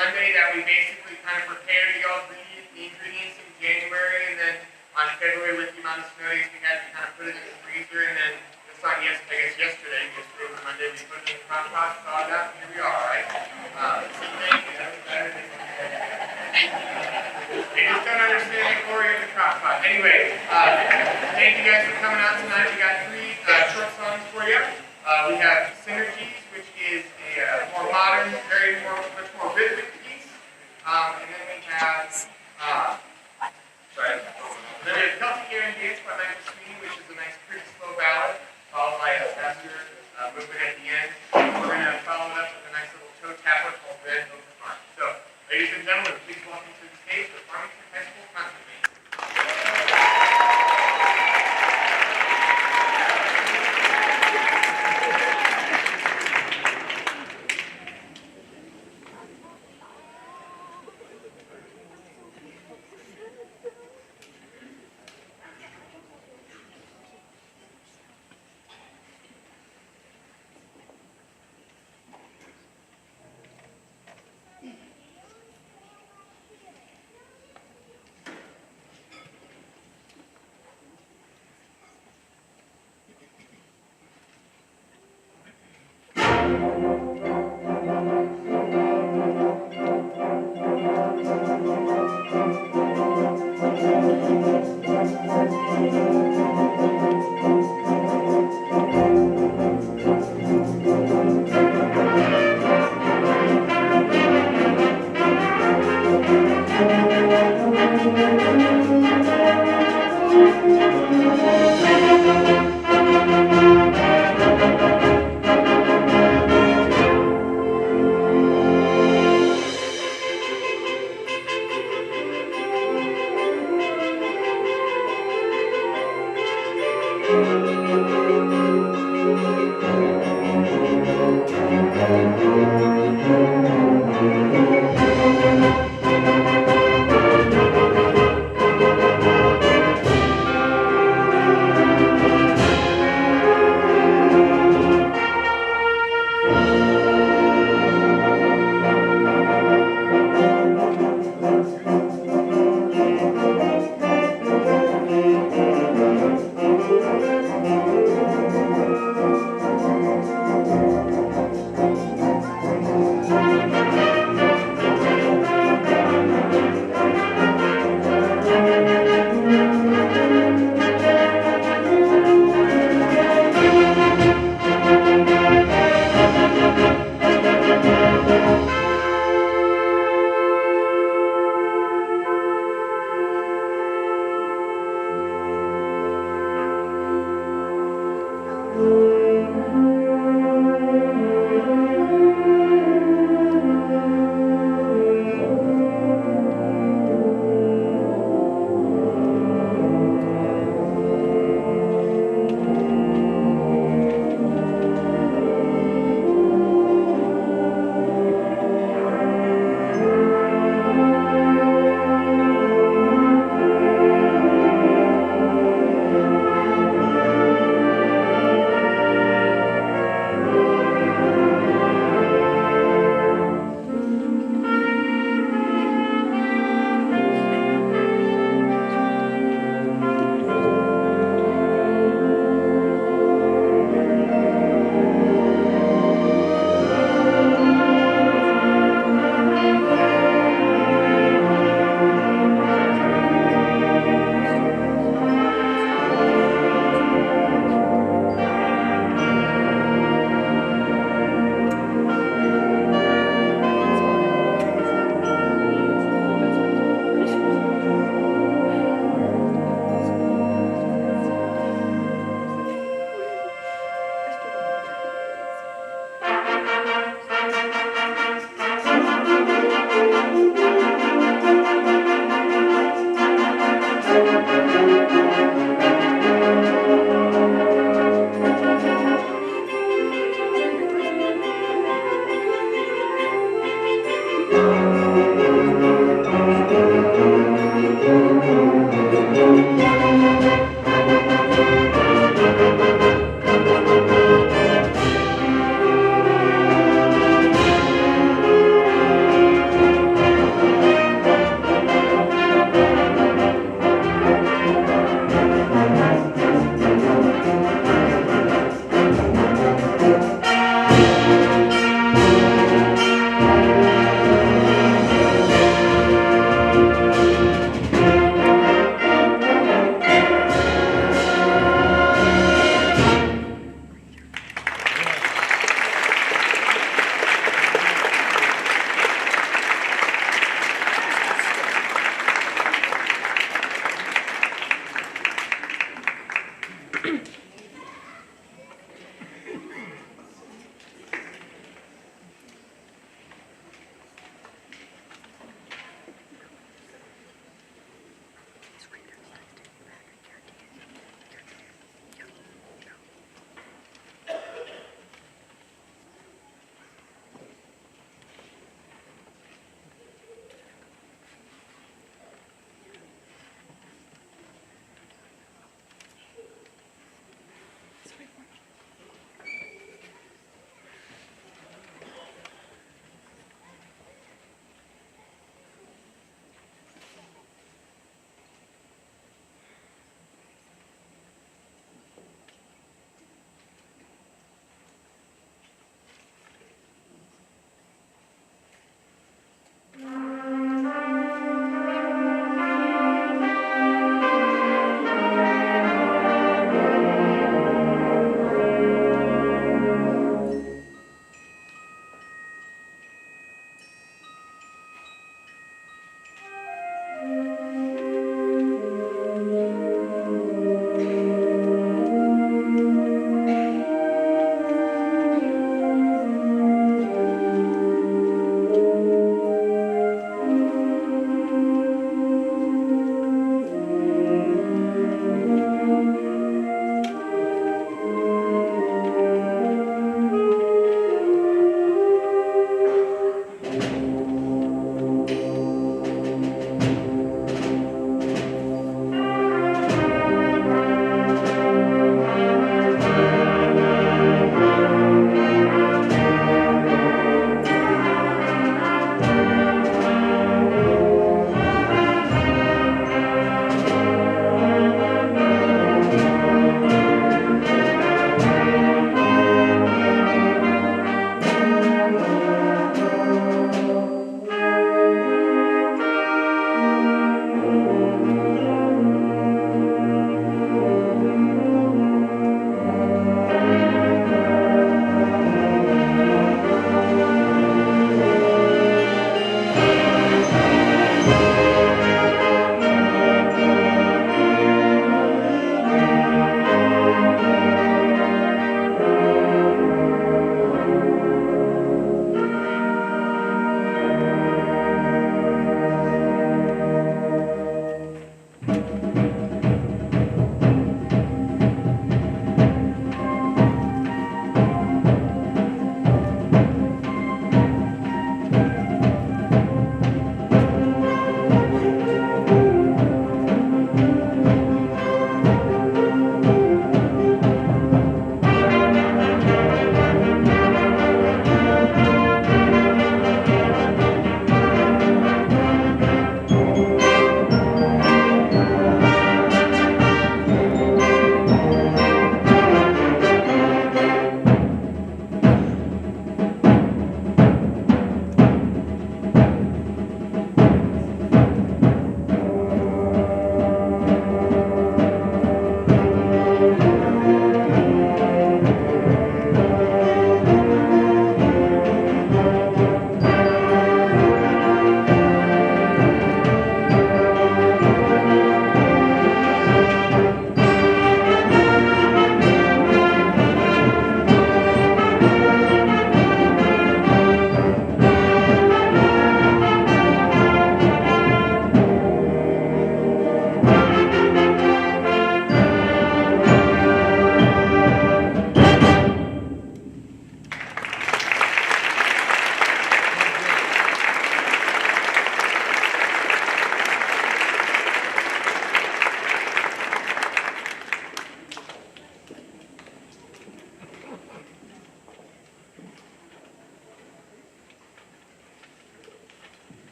Monday that we basically kind of prepared y'all the ingredients in January, and then on February with the amount of snow days we had, we kind of put it in the freezer, and then just on yesterday was Monday, we put it in the crock pot, thawed out, and here we are, right? So thank you. They just don't understand the glory of the crock pot. Anyway, thank you guys for coming out tonight. We got three short songs for you. We have Synergies, which is a more modern, much more rhythmic piece. And then we have, Celtic Air and Dance by Michael Sweeney, which is a nice, pretty slow ballad, followed by a faster movement at the end. We're going to follow it up with a nice little toe tapper called Red Open Heart. So, ladies and gentlemen, please welcome to the stage the Farmington High School Concert Band.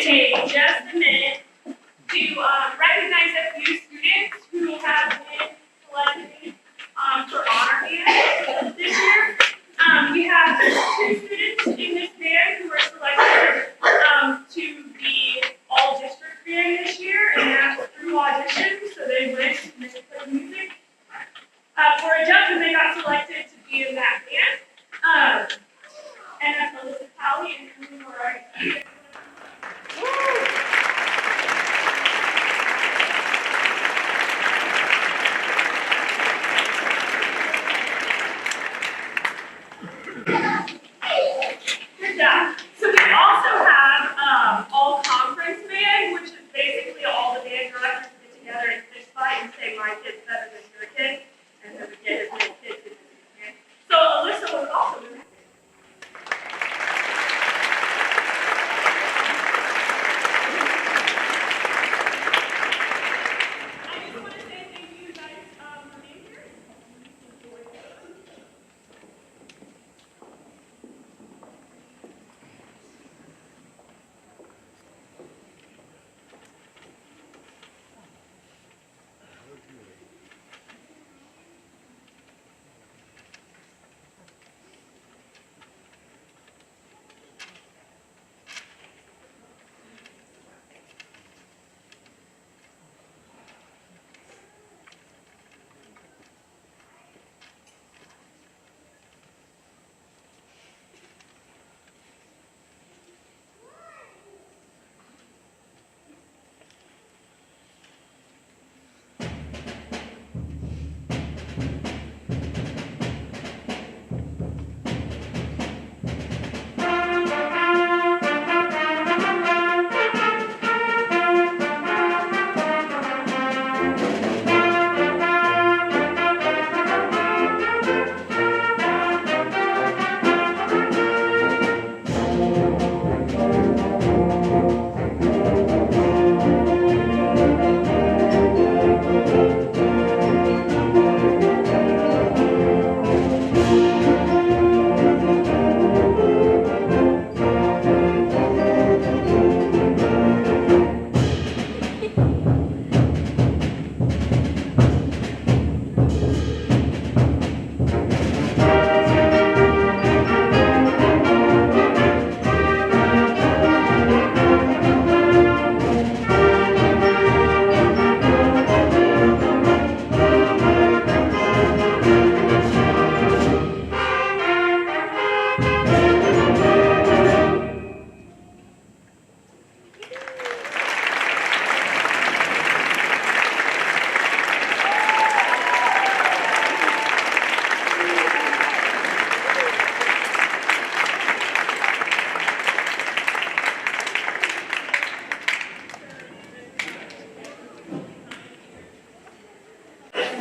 take just a minute to recognize a few students who have been selected for honor band this year. We have 2 students in this band who were selected to be all district band this year, and that's through audition, so they went and they played music. For a judge, they got selected to be in that band. And that's Melissa Talley and Emily Moray. Good job. So we also have all conference band, which is basically all the band directors get together and fist fight and say my kid's better than your kid, and then we get as many kids in the band. So Alyssa was also in that. I just want to say thank you guys for being here.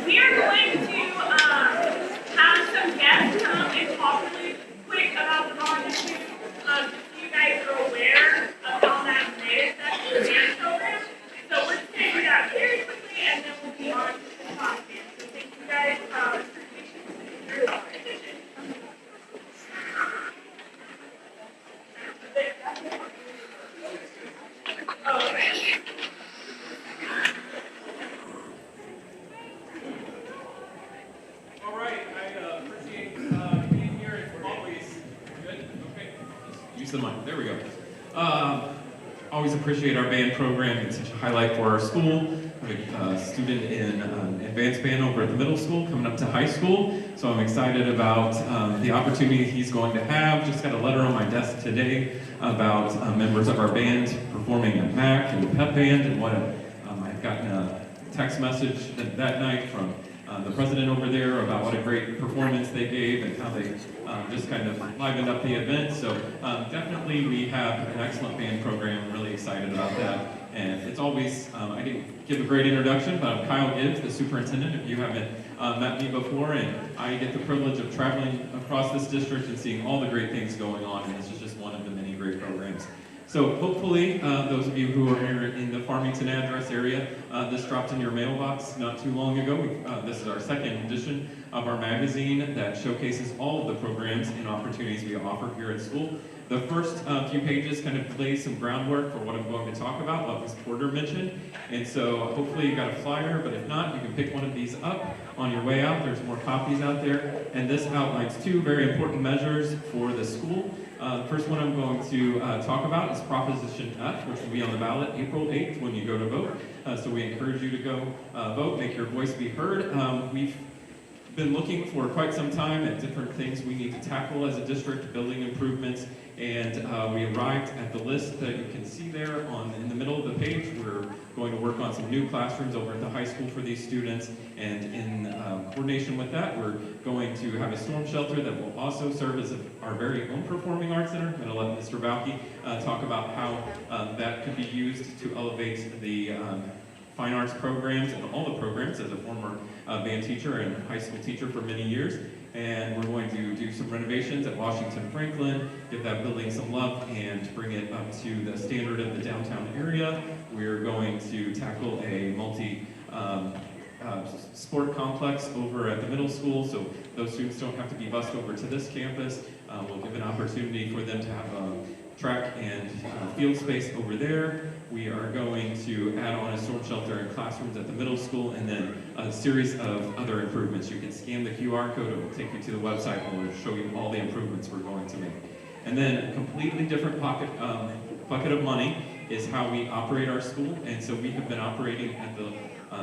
We are going to have some guests come and talk really quick about the volunteer, just so you guys are aware of how that may affect the band program. So we're just going to do that very quickly, and then we'll be on to the talk band. So thank you guys for your attention. All right, I appreciate being here as always. Good? Okay. Use the mic. There we go. Always appreciate our band program. It's such a highlight for our school. We have a student in advanced band over at the middle school coming up to high school. So I'm excited about the opportunity he's going to have. Just got a letter on my desk today about members of our band performing at MAC and the pep band, and what I've gotten a text message that night from the president over there about what a great performance they gave and how they just kind of livened up the event. So definitely we have an excellent band program. I'm really excited about that. And it's always, I didn't give a great introduction, but I'm Kyle Gibbs, the superintendent, if you haven't met me before, and I get the privilege of traveling across this district and seeing all the great things going on, and this is just one of the many great programs. So hopefully, those of you who are here in the Farmington address area, this dropped in your mailbox not too long ago. This is our second edition of our magazine that showcases all of the programs and opportunities we offer here at school. The first few pages kind of lay some groundwork for what I'm going to talk about, what Ms. Porter mentioned. And so hopefully you got a flyer, but if not, you can pick one of these up on your way out. There's more copies out there. And this outlines two very important measures for the school. The first one I'm going to talk about is Proposition F, which will be on the ballot April 8th when you go to vote. So we encourage you to go vote, make your voice be heard. We've been looking for quite some time at different things we need to tackle as a district, building improvements, and we arrived at the list that you can see there in the middle of the page. We're going to work on some new classrooms over at the high school for these students, and in coordination with that, we're going to have a storm shelter that will also serve as our very own performing arts center. I'm going to let Mr. Balke talk about how that could be used to elevate the fine arts programs and all the programs as a former band teacher and high school teacher for many years. And we're going to do some renovations at Washington Franklin, give that building some love and bring it up to the standard of the downtown area. We're going to tackle a sport complex over at the middle school, so those students don't have to be bused over to this campus. We'll give an opportunity for them to have track and field space over there. We are going to add on a storm shelter and classrooms at the middle school, and then a series of other improvements. You can scan the QR code, it will take you to the website, and we'll show you all the improvements we're going to make. And then a completely different bucket of money is how we operate our school, and so we have been operating at the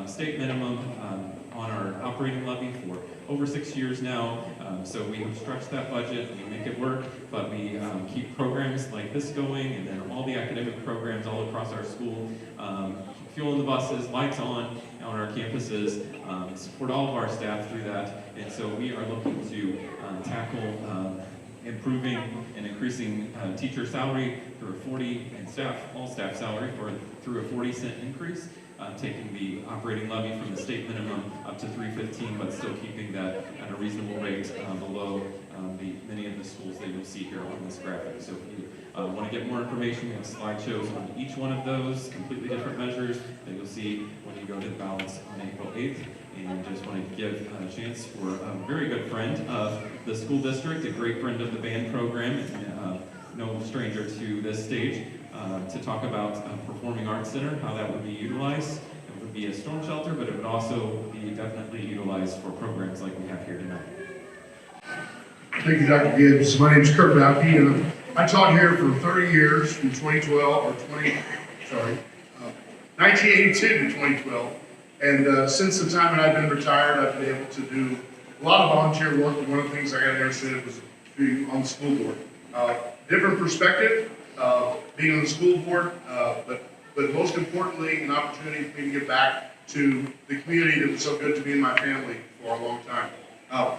state minimum on our operating levy for over 6 years now. So we have stretched that budget, we make it work, but we keep programs like this going, and then all the academic programs all across our school, fuel in the buses, lights on our campuses, support all of our staff through that. And so we are looking to tackle improving and increasing teacher salary through a 40 and all staff salary through a 40-cent increase. Taking the operating levy from the state minimum up to $3.15, but still keeping that at a reasonable rate below many of the schools that you'll see here on this graphic. So if you want to get more information, we have slideshows on each one of those, completely different measures that you'll see when you go to the ballots on April 8th. And just want to give a chance for a very good friend of the school district, a great friend of the band program, and no stranger to this stage, to talk about Performing Arts Center, how that would be utilized. It would be a storm shelter, but it would also be definitely utilized for programs like we have here tonight. Thank you, Dr. Gibbs. My name is Kurt Balke, and I taught here for 30 years from 1982 to 2012. And since the time that I've been retired, I've been able to do a lot of volunteer work. And one of the things I got interested in was being on the school board. Different perspective, being on the school board, but most importantly, an opportunity for me to give back to the community that was so good to me and my family for a long time.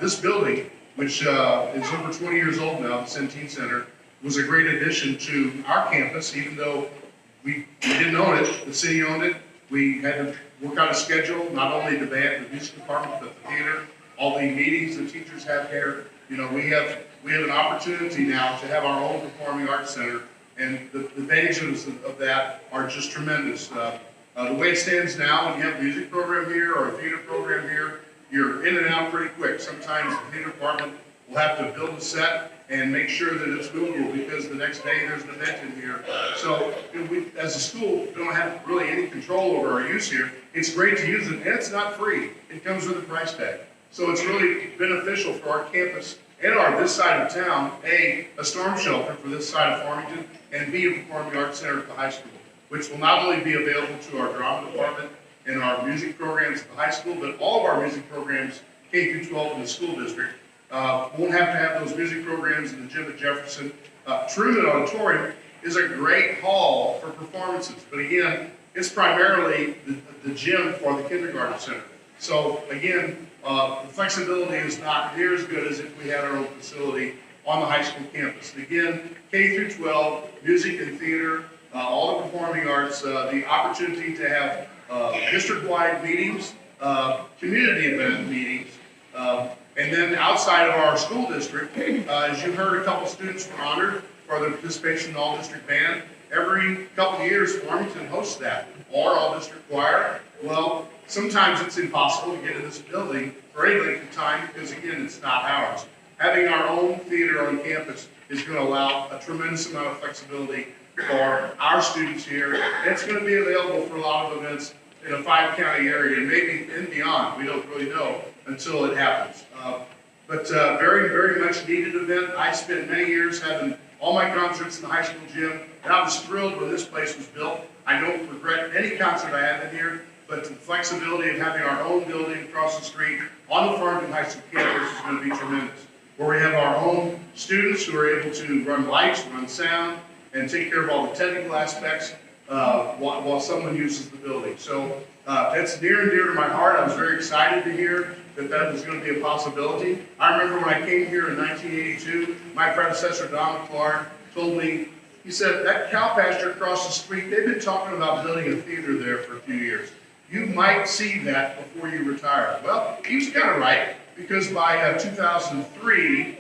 This building, which is over 20 years old now, the Centene Center, was a great addition to our campus, even though we didn't own it, the city owned it. We had to work out a schedule, not only the band, the music department, but the theater, all the meetings the teachers have here. You know, we have an opportunity now to have our own performing arts center, and the advantages of that are just tremendous. The way it stands now, when you have a music program here or a theater program here, you're in and out pretty quick. Sometimes the theater department will have to build a set and make sure that it's movable because the next day there's an event in here. So we, as a school, don't have really any control over our use here. It's great to use it, and it's not free. It comes with a price tag. So it's really beneficial for our campus and this side of town, A, storm shelter for this side of Farmington, and B, a performing arts center at the high school, which will not only be available to our drama department and our music programs at the high school, but all of our music programs, K through 12 in the school district. Won't have to have those music programs in the gym at Jefferson. Truman Auditorium is a great hall for performances, but again, it's primarily the gym for the kindergarten center. So again, the flexibility is not near as good as if we had our own facility on the high school campus. And again, K through 12, music and theater, all the performing arts, the opportunity to have district-wide meetings, community event meetings, and then outside of our school district, as you heard, a couple students were honored for their participation in all-district band. Every couple of years, Farmington hosts that, or all-district choir. Well, sometimes it's impossible to get in this building for any length of time because, again, it's not ours. having our own theater on campus is going to allow a tremendous amount of flexibility for our students here. And it's going to be available for a lot of events in a 5-county area, and maybe and beyond. We don't really know until it happens. But very, very much needed event. I spent many years having all my concerts in the high school gym, and I was thrilled when this place was built. I don't regret any concert I had in here, but the flexibility of having our own building across the street on the Farmington High School campus is going to be tremendous. Where we have our own students who are able to run lights, run sound, and take care of all the technical aspects while someone uses the building. So that's near and dear to my heart. I was very excited to hear that was going to be a possibility. I remember when I came here in 1982, my predecessor, Don McClark, told me, he said, that cow pasture across the street, they've been talking about building a theater there for a few years. You might see that before you retire. Well, he was kind of right, because by 2003,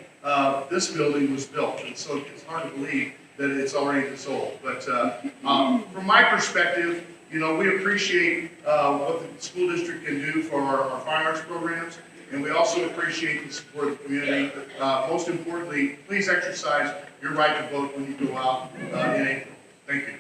this building was built, and so it's hard to believe that it's already been sold. But from my perspective, you know, we appreciate what the school district can do for our fine arts programs, and we also appreciate the support of the community. Most importantly, please exercise your right to vote when you go out in April. Thank you.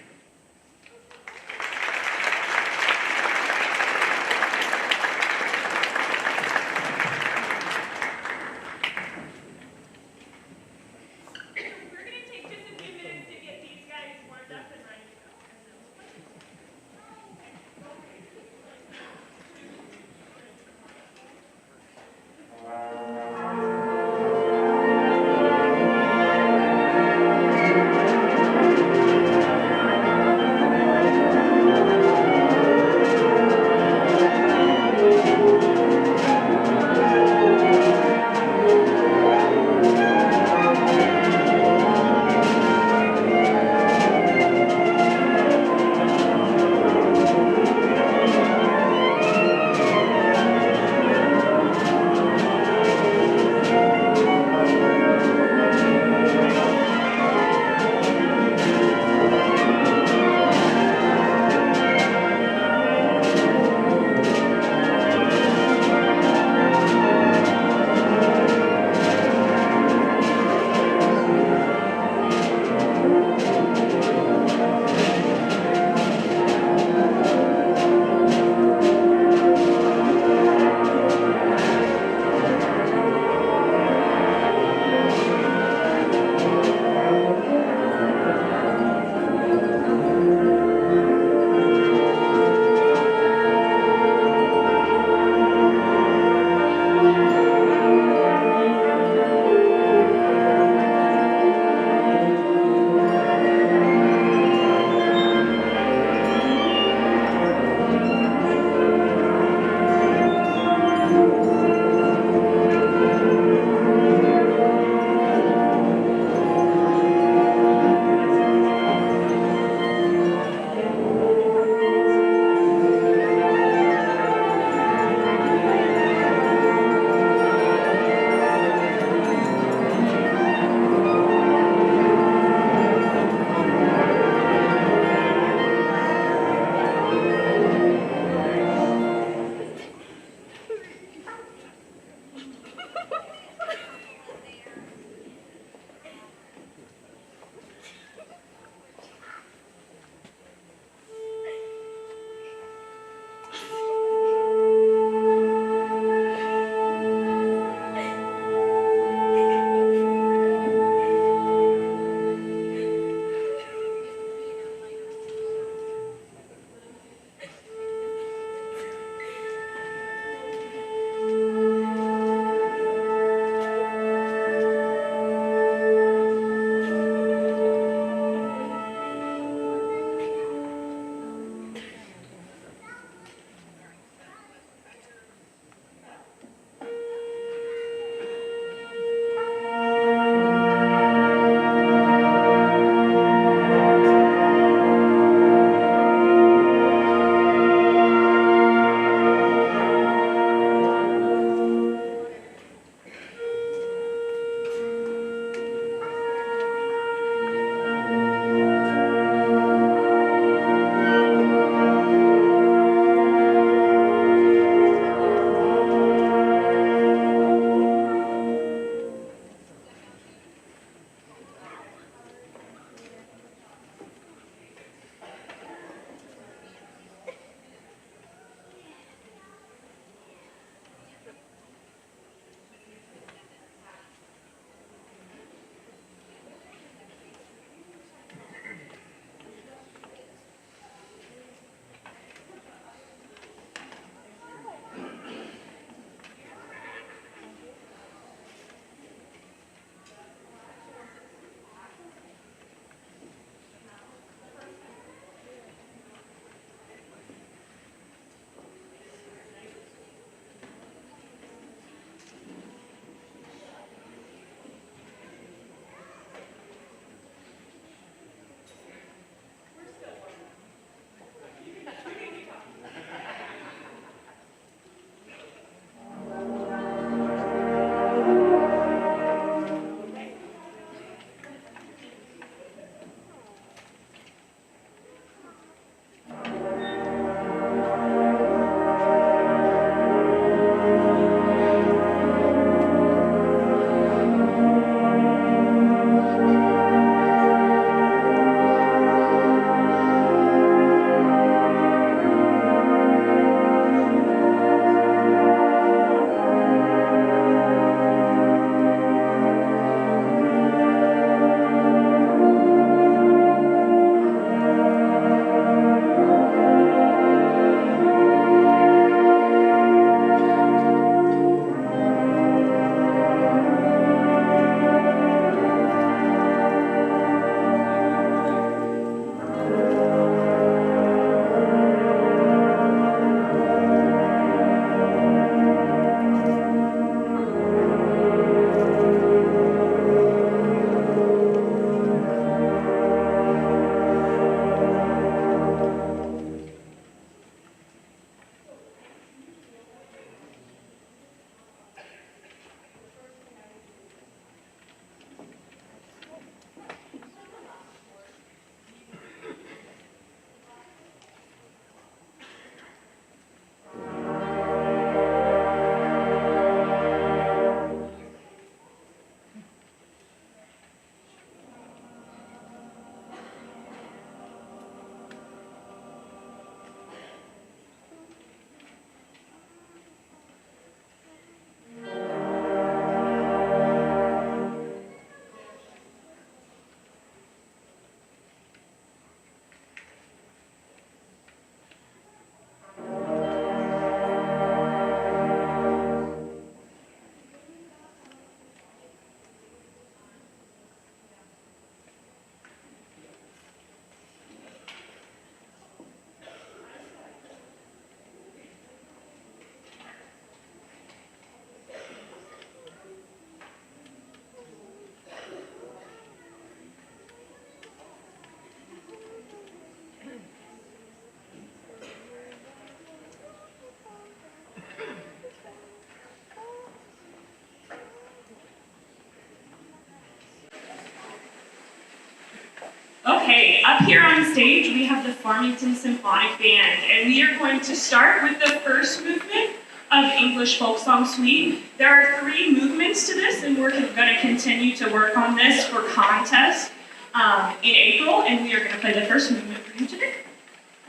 Okay, up here on stage, we have the Farmington Symphonic Band, and we are going to start with the first movement of English Folk Song Suite. There are 3 movements to this, and we're going to continue to work on this for contest in April, and we are going to play the first movement for you today.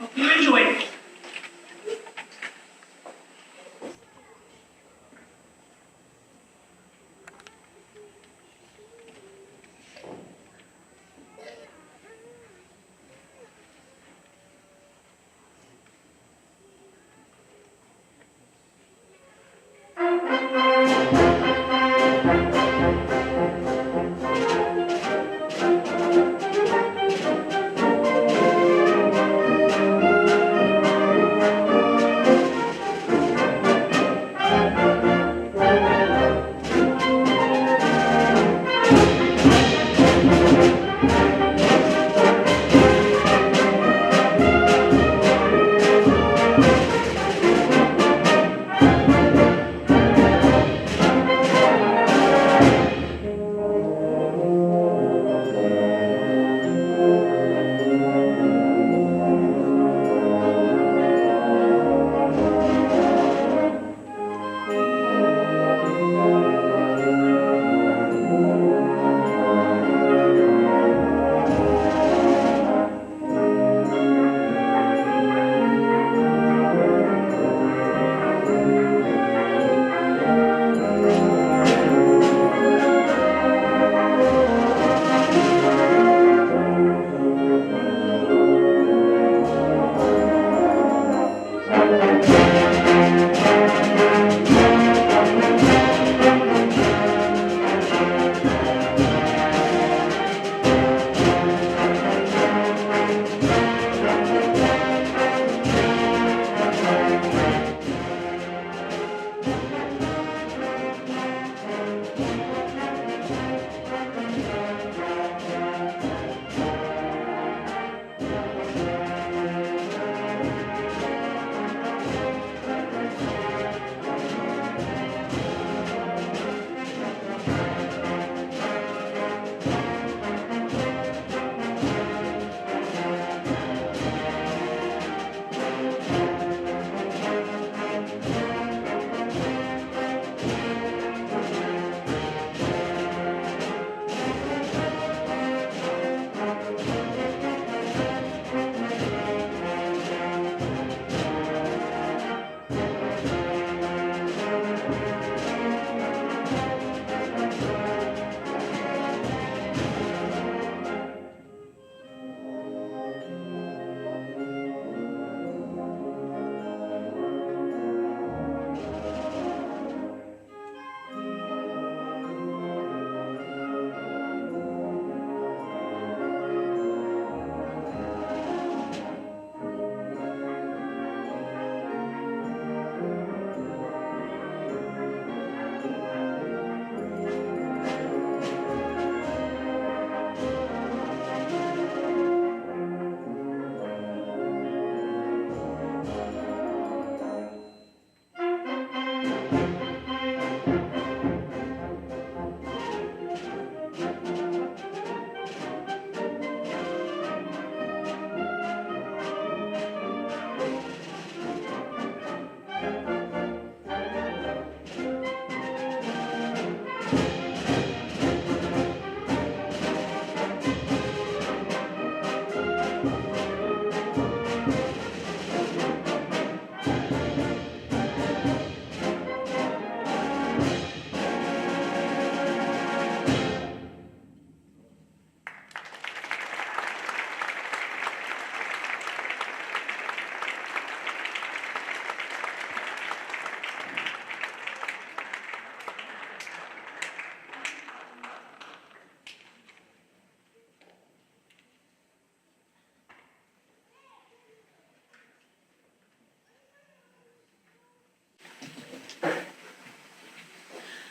Hope you enjoy it.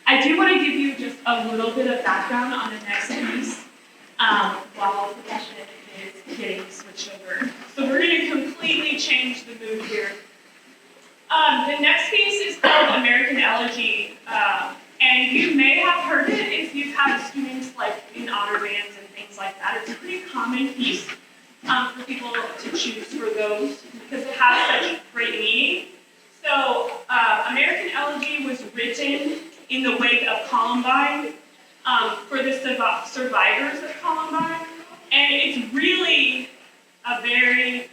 I do want to give you just a little bit of background on the next piece while the question is getting switched over. So we're going to completely change the mood here. The next piece is called American Elegy, and you may have heard it if you've had students like in honor bands and things like that. It's a pretty common piece for people to choose for those because it has such great meaning. So, American Elegy was written in the wake of Columbine for the survivors of Columbine, and it's really a very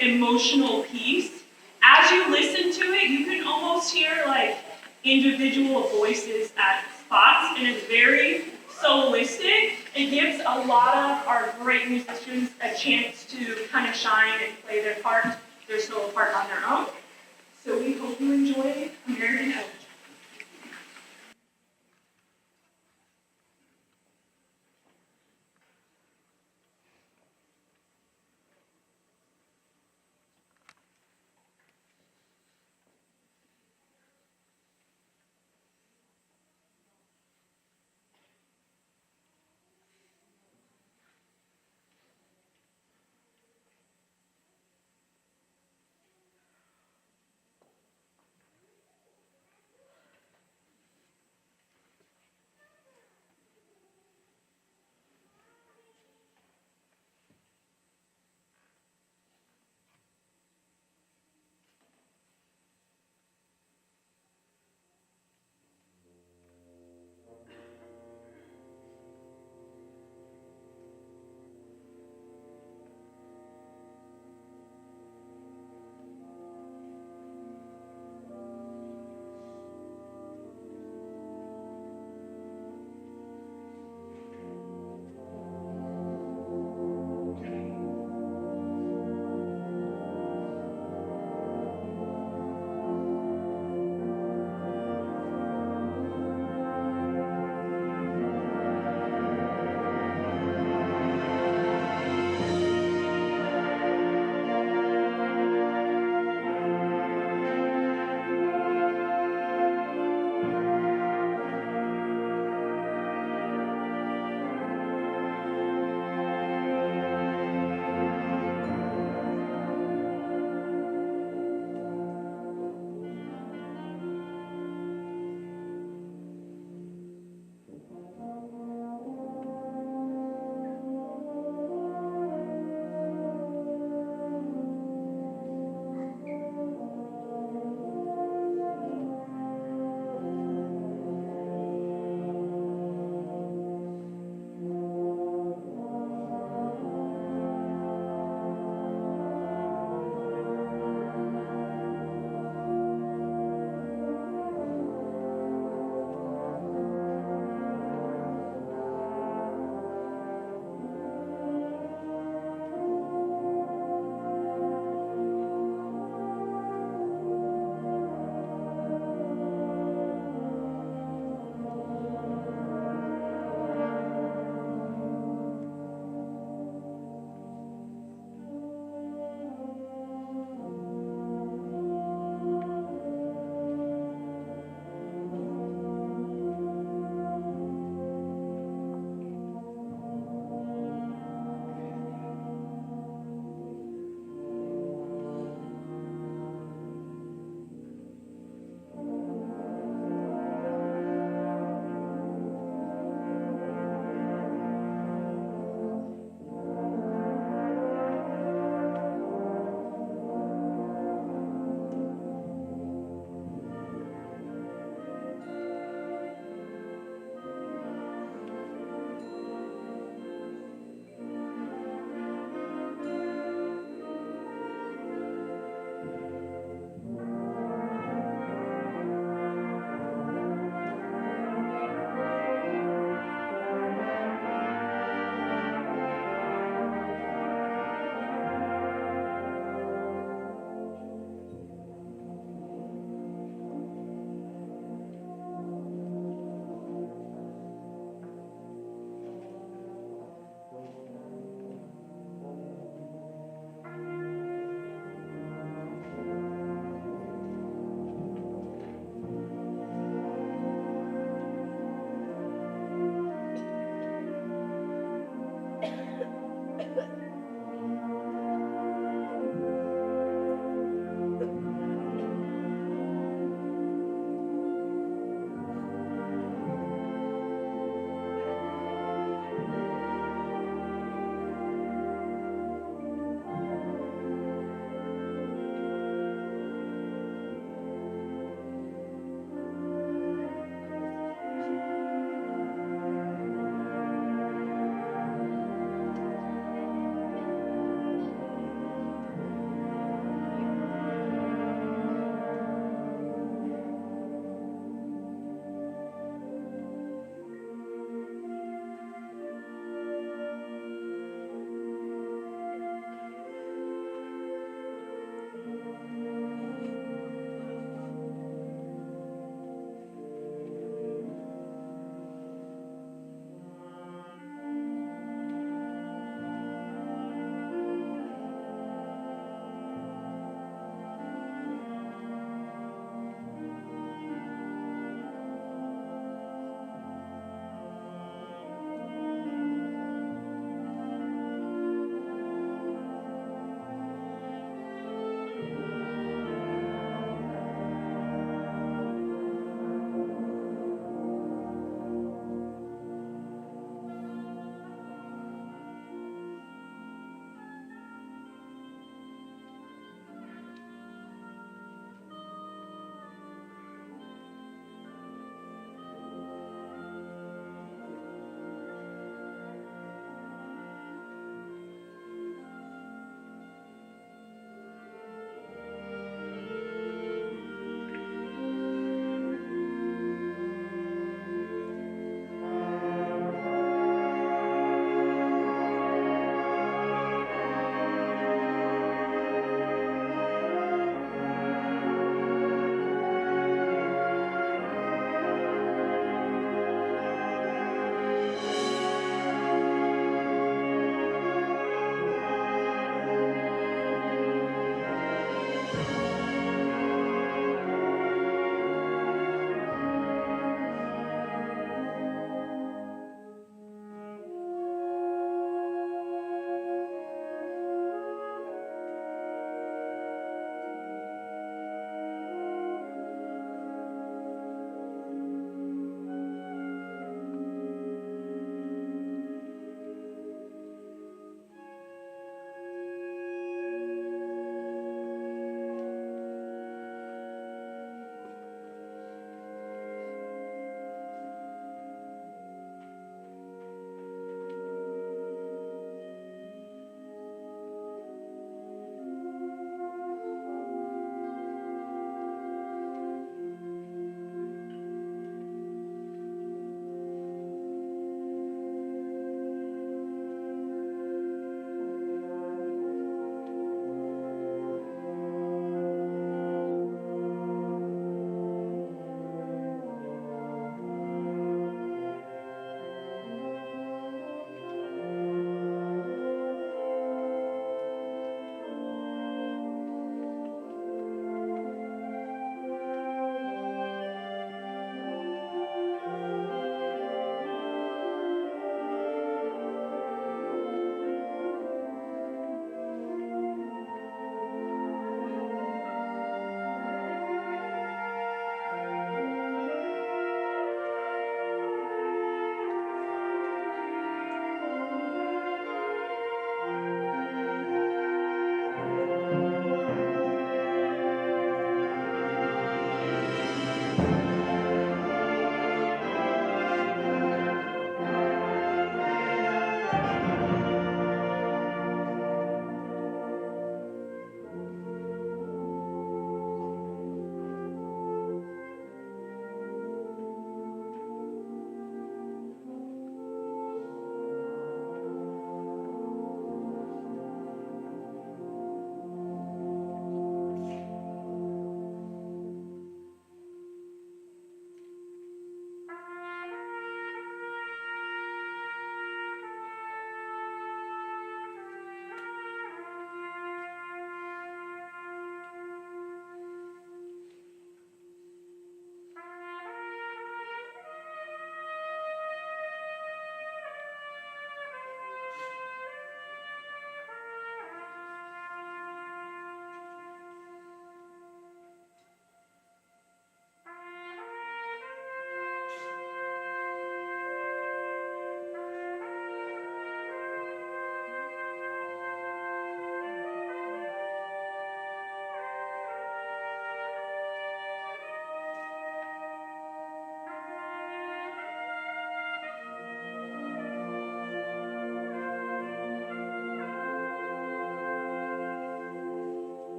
emotional piece. As you listen to it, you can almost hear individual voices at spots, and it's very solistic. It gives a lot of our great musicians a chance to kind of shine and play their part, their solo part on their own. So we hope you enjoy American Elegy.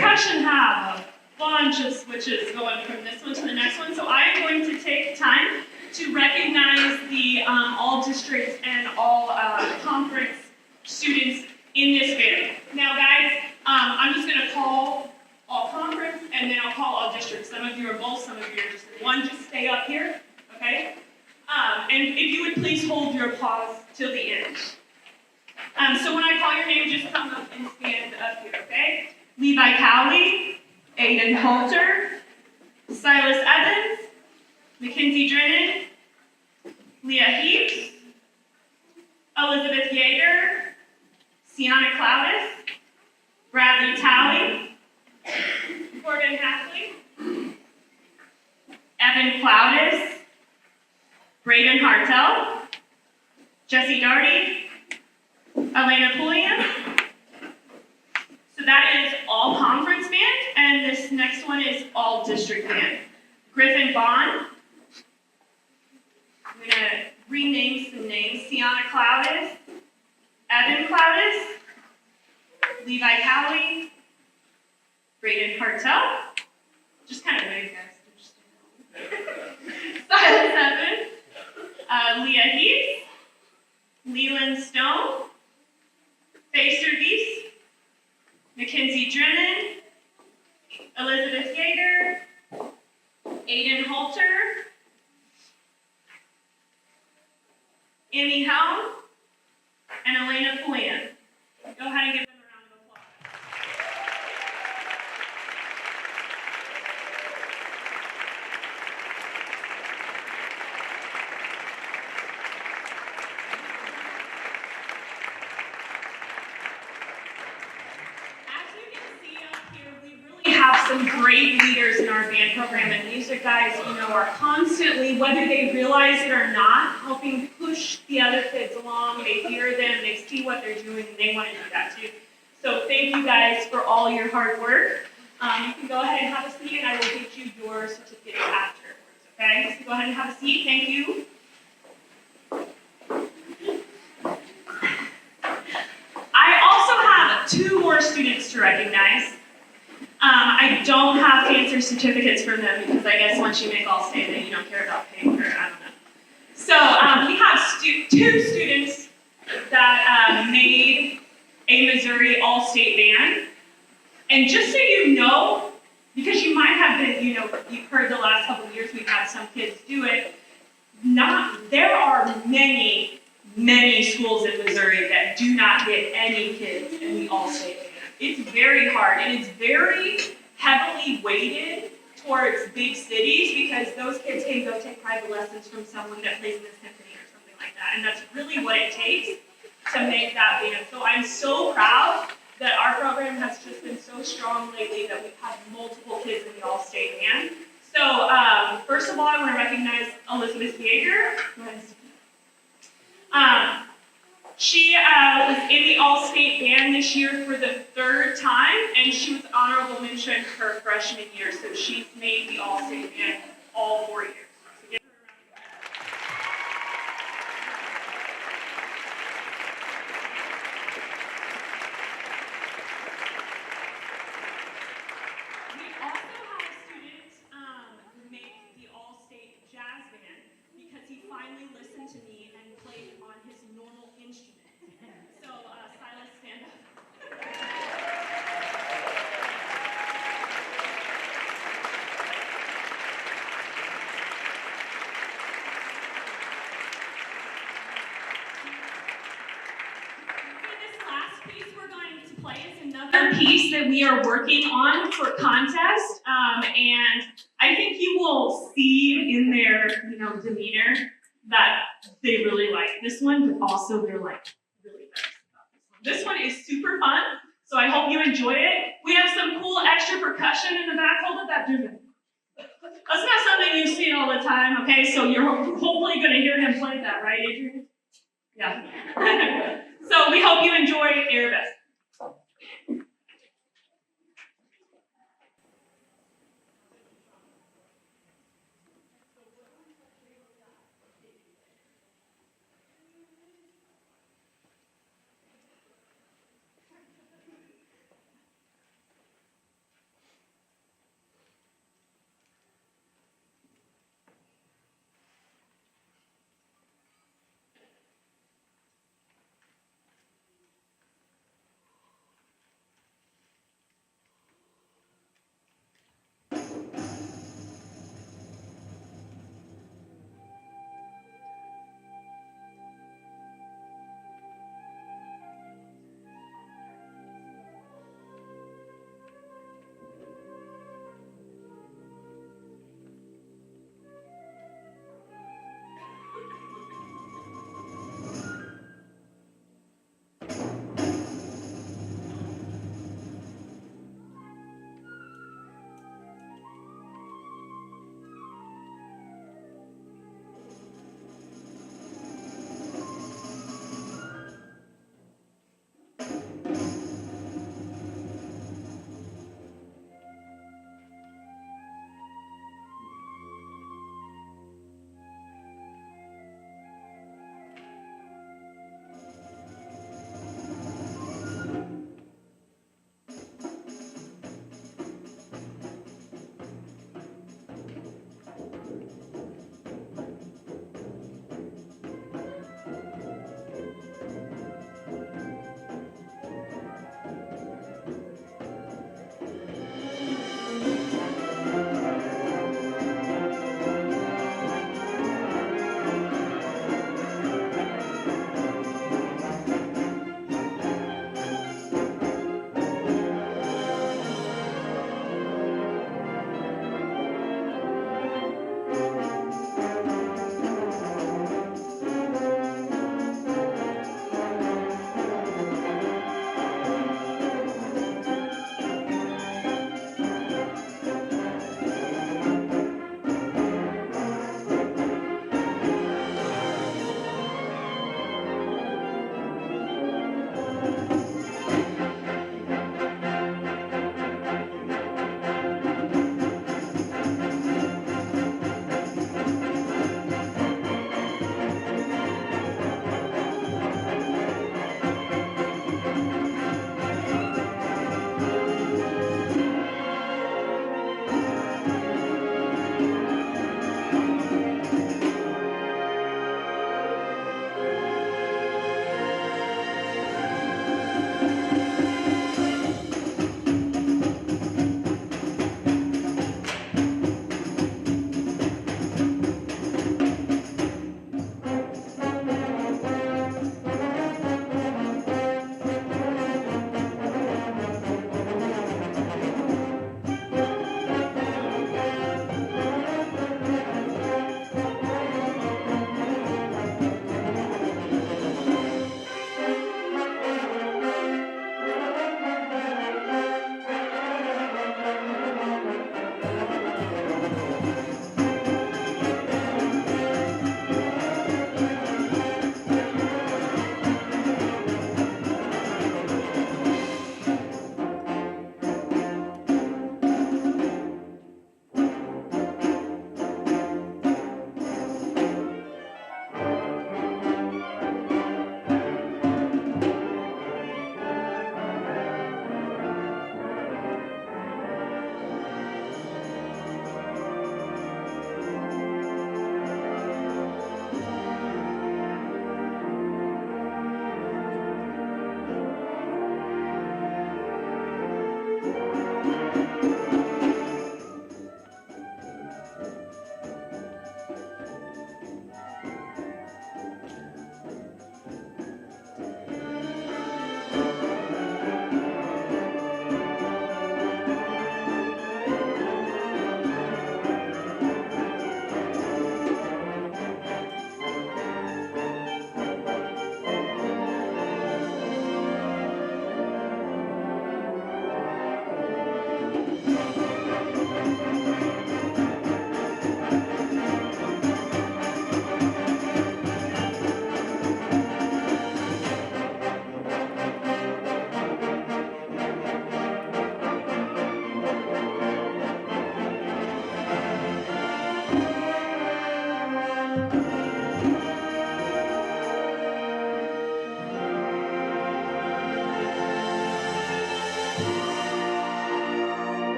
percussion have a bunch of switches going from this one to the next one, so I am going to take time to recognize the all districts and all conference students in this band. Now guys, I'm just gonna call all conference and then I'll call all districts. Some of you are both, some of you are just one. Just stay up here, okay? And if you would please hold your applause till the end. So when I call your name, just come up and stand up here, okay? Levi Cowley, Aiden Halter, Silas Evans, Mackenzie Drennan, Leah Heaps, Elizabeth Yeager, Sienna Cloudis, Bradley Talley, Gordon Hackley, Evan Cloudis, Braden Hartel, Jesse Darty, Elena Pulliam. So that is all conference band, and this next one is all district band. Griffin Bond. I'm gonna rename some names. Sienna Cloudis, Evan Cloudis, Levi Cowley, Braden Hartel. Just kind of wave, guys. Silas Evans, Leah Heath, Leland Stone, Faye Service, Mackenzie Drennan, Elizabeth Yeager, Aiden Halter, Amy Helm, and Elena Pulliam. Go ahead and give them a round of applause. As you can see up here, we really have some great leaders in our band program, and these are guys, are constantly, whether they realize it or not, helping push the other kids along. They hear them, they see what they're doing, and they want to do that too. So thank you guys for all your hard work. You can go ahead and have a seat, and I will get you your certificate afterwards, okay? So go ahead and have a seat, thank you. I also have 2 more students to recognize. I don't have fancy certificates for them because I guess once you make All-State, then you don't care about paper, I don't know. So we have 2 students that made a Missouri All-State band. And just so you know, because you might have been, you've heard the last couple of years we've had some kids do it, there are many, many schools in Missouri that do not get any kids in the All-State band. It's very hard, and it's very heavily weighted towards big cities because those kids can go take private lessons from someone that plays in the symphony or something like that, and that's really what it takes to make that band. So I'm so proud that our program has just been so strong lately that we've had multiple kids in the All-State band. So first of all, I want to recognize Elizabeth Yeager. She was in the All-State band this year for the 3rd time, and she was honorable mention her freshman year, so she's made the All-State band all 4 years. So give her a round of applause. We also have a student who made the All-State jazz band because he finally listened to me and played on his normal instrument. So, Silas, stand up. This last piece we're going to play is another piece that we are working on for contest, and I think you will see in their, demeanor that they really like this one, but also they're like really nervous about this one. This one is super fun, so I hope you enjoy it. We have some cool extra percussion in the back. Hold up that dude. That's not something you see all the time, okay? So you're hopefully going to hear him play that, right, Adrian? Yeah. So we hope you enjoy Arabesque.